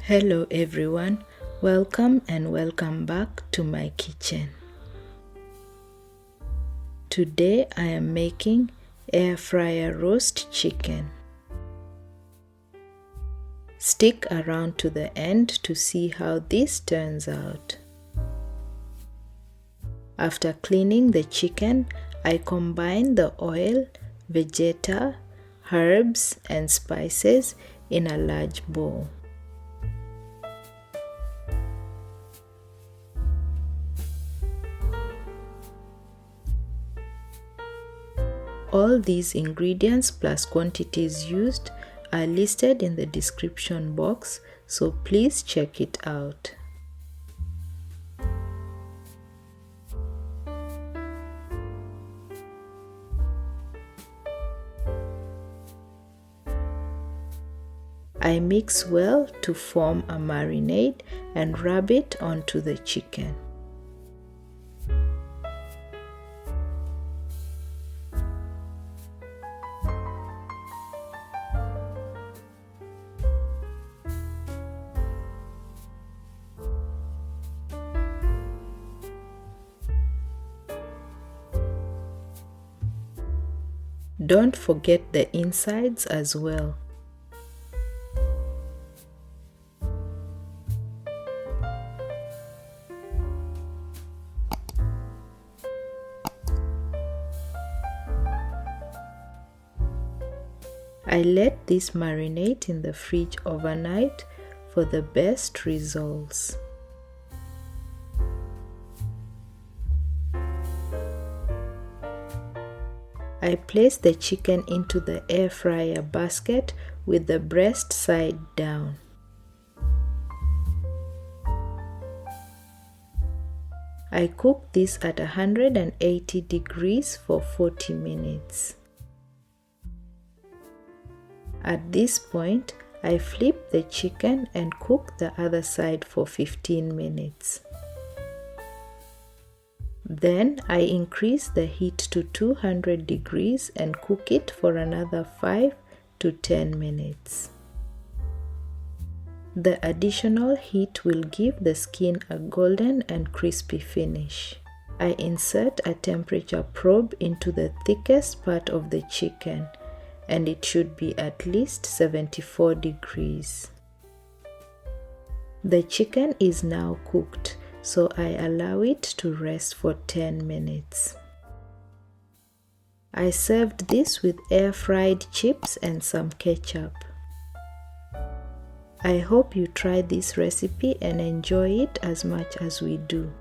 Hello everyone, welcome back to my kitchen. Today I am making air fryer roast chicken. Stick around to the end to see how this turns out. After cleaning the chicken, I combine the oil, vegeta, herbs and spices in a large bowl. All these ingredients plus quantities used are listed in the description box, so please check it out. I mix well to form a marinade and rub it onto the chicken. Don't forget the insides as well. I let this marinate in the fridge overnight for the best results. I place the chicken into the air fryer basket with the breast side down. I cook this at 180 degrees for 40 minutes. At this point, I flip the chicken and cook the other side for 15 minutes. Then I increase the heat to 200 degrees and cook it for another 5 to 10 minutes. The additional heat will give the skin a golden and crispy finish. I insert a temperature probe into the thickest part of the chicken, and it should be at least 74 degrees. The chicken is now cooked, so I allow it to rest for 10 minutes. I served this with air-fried chips and some ketchup. I hope you try this recipe and enjoy it as much as we do.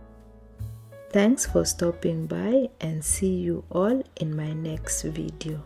Thanks for stopping by and see you all in my next video.